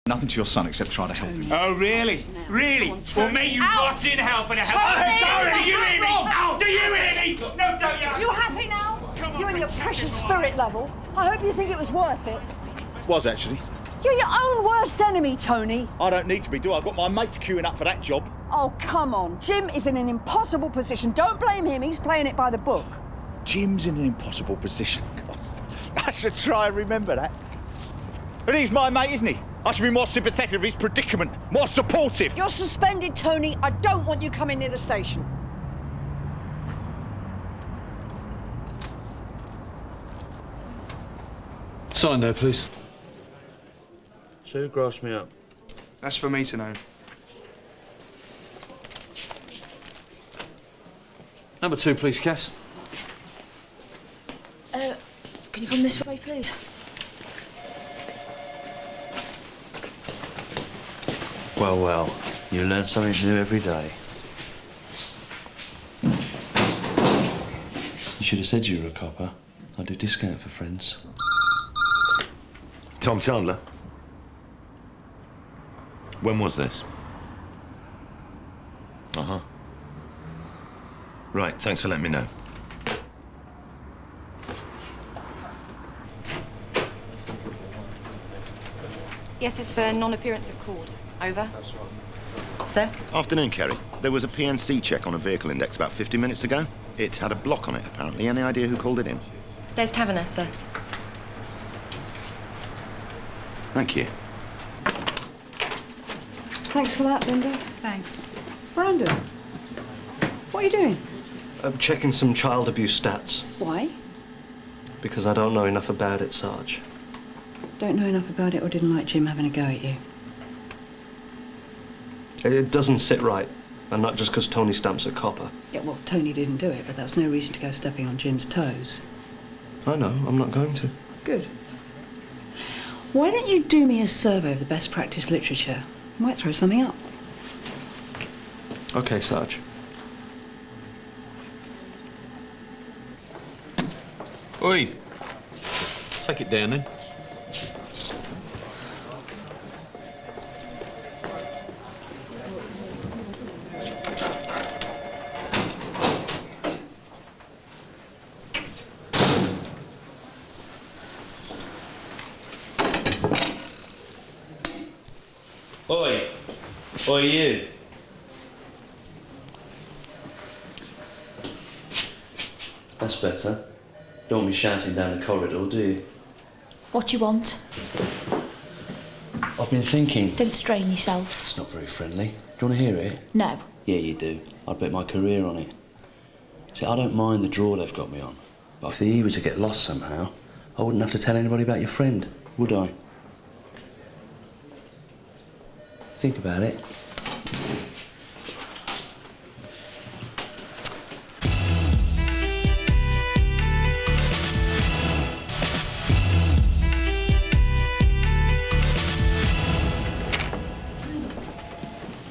Nothing to your son except try to help him. Oh, really? Really? Well, may you rot in hell for the help. Do you hear me? Do you hear me? No, don't you? You happy now? You and your precious spirit level. I hope you think it was worth it. Was actually. You're your own worst enemy, Tony. I don't need to be, do I? I've got my mate queuing up for that job. Oh, come on. Jim is in an impossible position. Don't blame him. He's playing it by the book. Jim's in an impossible position. I should try and remember that. But he's my mate, isn't he? I should be more sympathetic of his predicament, more supportive. You're suspended, Tony. I don't want you coming near the station. Sign there, please. So who grassed me up? That's for me to know. Number 2, please, Cass. Can you come this way, please? Well, well, you learn something new every day. You should have said you were a copper. I do discount for friends. Tom Chandler. When was this? Uh-huh. Right, thanks for letting me know. Yes, it's for non-appearance at court. Over. Sir? Afternoon, Kerry. There was a PNC check on a vehicle index about 50 minutes ago. It had a block on it, apparently. Any idea who called it in? There's Taverner, sir. Thank you. Thanks for that, Linda. Thanks. Brandon, what are you doing? I'm checking some child abuse stats. Why? Because I don't know enough about it, Sarge. Don't know enough about it or didn't like Jim having a go at you? It doesn't sit right. And not just because Tony Stamp's a copper. Yeah, well, Tony didn't do it, but that's no reason to go stepping on Jim's toes. I know, I'm not going to. Good. Why don't you do me a survey of the best practice literature? Might throw something up. OK, Sarge. Oi. Take it down, then. Oi. Oi, you. That's better. Don't want me shouting down the corridor, do you? What do you want? I've been thinking. Don't strain yourself. It's not very friendly. Do you want to hear it? No. Yeah, you do. I'd bet my career on it. See, I don't mind the draw they've got me on. But if the E were to get lost somehow, I wouldn't have to tell anybody about your friend, would I? Think about it.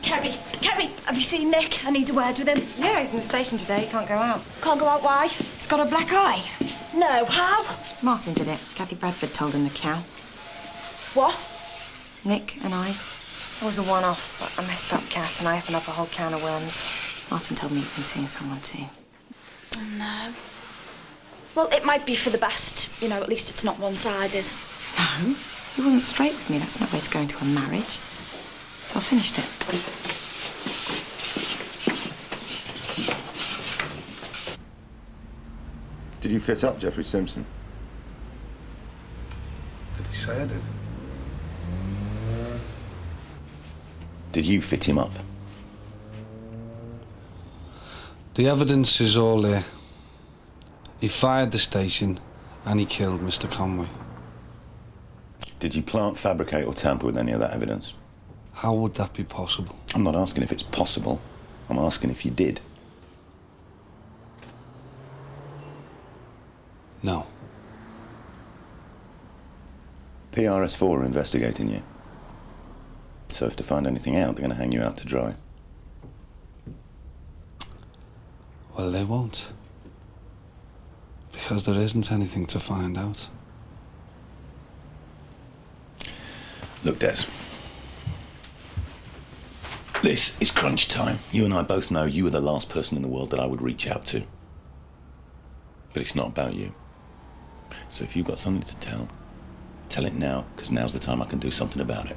Kerry, have you seen Nick? I need a word with him. Yeah, he's in the station today. He can't go out. Can't go out, why? He's got a black eye. No, how? Martin did it. Kathy Bradford told him the cow. What? Nick and I. It was a one-off, but I messed up, Cass, and I opened up a whole can of worms. Martin told me you'd been seeing someone too. Oh, no. Well, it might be for the best. You know, at least it's not one-sided. No, he wasn't straight with me. That's no way to go into a marriage. So I finished it. Did you fit up Jeffrey Simpson? Did he say I did? Did you fit him up? The evidence is all there. He fired the station and he killed Mr. Conway. Did you plant, fabricate or tamper with any of that evidence? How would that be possible? I'm not asking if it's possible. I'm asking if you did. No. PRS4 are investigating you. So if to find anything out, they're going to hang you out to dry. Well, they won't. Because there isn't anything to find out. Look, Des, This is crunch time. You and I both know you are the last person in the world that I would reach out to. But it's not about you. So if you've got something to tell, tell it now, because now's the time I can do something about it.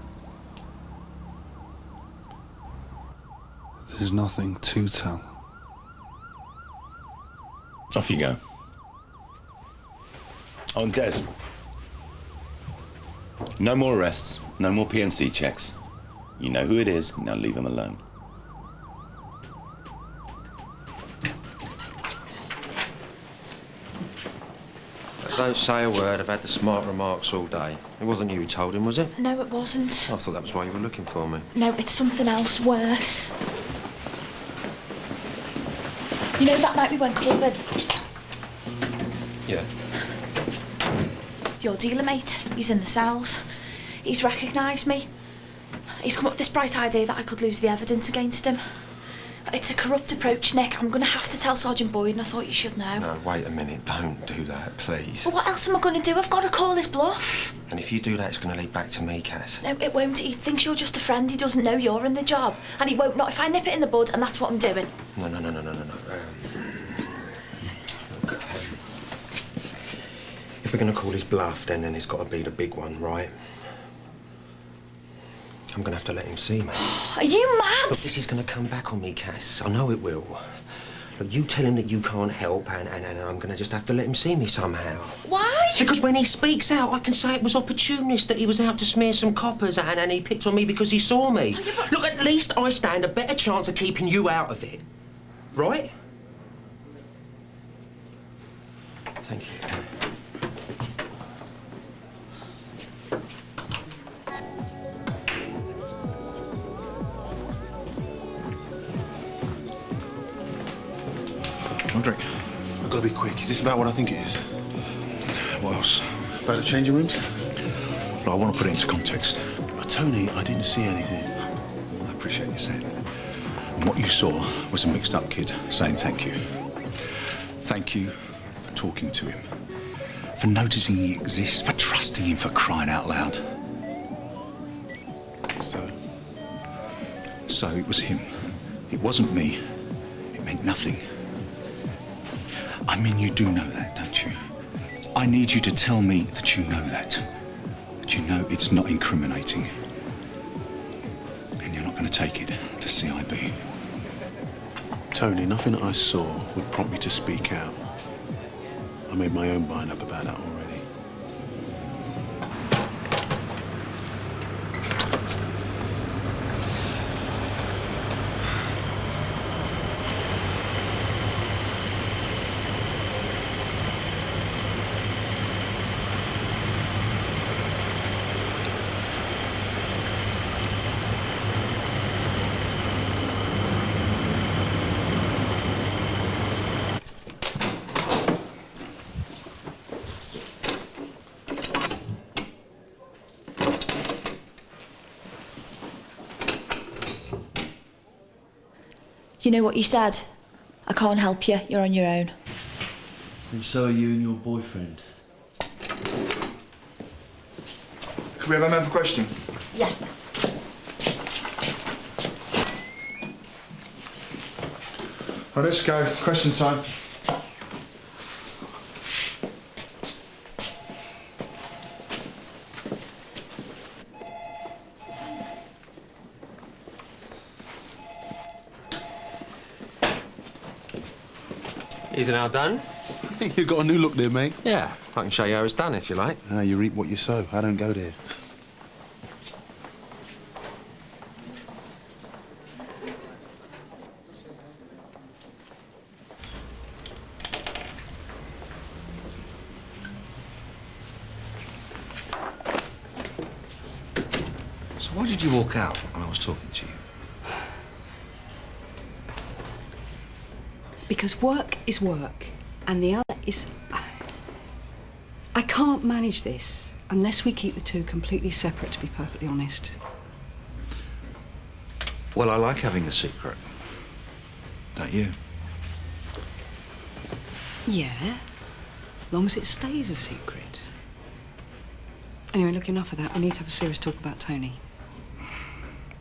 There's nothing to tell. Off you go. Oh, and Des. No more arrests, no more PNC checks. You know who it is, now leave him alone. Don't say a word. I've had the smart remarks all day. It wasn't you who told him, was it? No, it wasn't. I thought that was why you were looking for me. No, it's something else worse. You know that night we went clubbing? Yeah. Your dealer mate, he's in the cells. He's recognised me. He's come up with this bright idea that I could lose the evidence against him. It's a corrupt approach, Nick. I'm going to have to tell Sergeant Boyd, and I thought you should know. No, wait a minute. Don't do that, please. Well, what else am I going to do? I've got to call his bluff. And if you do that, it's going to lead back to me, Cass. No, it won't. He thinks you're just a friend. He doesn't know you're in the job. And he won't, not if I nip it in the bud, and that's what I'm doing. No. If we're going to call his bluff, then it's got to be the big one, right? I'm going to have to let him see me. Are you mad? Look, this is going to come back on me, Cass. I know it will. Look, you tell him that you can't help, and I'm going to just have to let him see me somehow. Why? Because when he speaks out, I can say it was opportunist, that he was out to smear some coppers, and he picked on me because he saw me. Oh, yeah, but... Look, at least I stand a better chance of keeping you out of it. Right? Thank you. Drink. I've got to be quick. Is this about what I think it is? What else? About the changing rooms? No, I want to put it into context. Tony, I didn't see anything. I appreciate you saying that. And what you saw was a mixed-up kid saying thank you. Thank you for talking to him, for noticing he exists, for trusting him, for crying out loud. So it was him. It wasn't me. It meant nothing. I mean, you do know that, don't you? I need you to tell me that you know that. That you know it's not incriminating. And you're not going to take it to CIB. Tony, nothing that I saw would prompt me to speak out. I made my own mind up about that already. You know what you said? I can't help you. You're on your own. And so are you and your boyfriend. Could we have a man for question? Yeah. Right, let's go. Question time. Is it now done? You've got a new look there, mate. Yeah, I can show you how it's done if you like. You reap what you sow. I don't go there. So why did you walk out when I was talking to you? Because work is work, and the other is... I can't manage this unless we keep the two completely separate, to be perfectly honest. Well, I like having a secret. Don't you? Yeah, long as it stays a secret. Anyway, look, enough of that. We need to have a serious talk about Tony.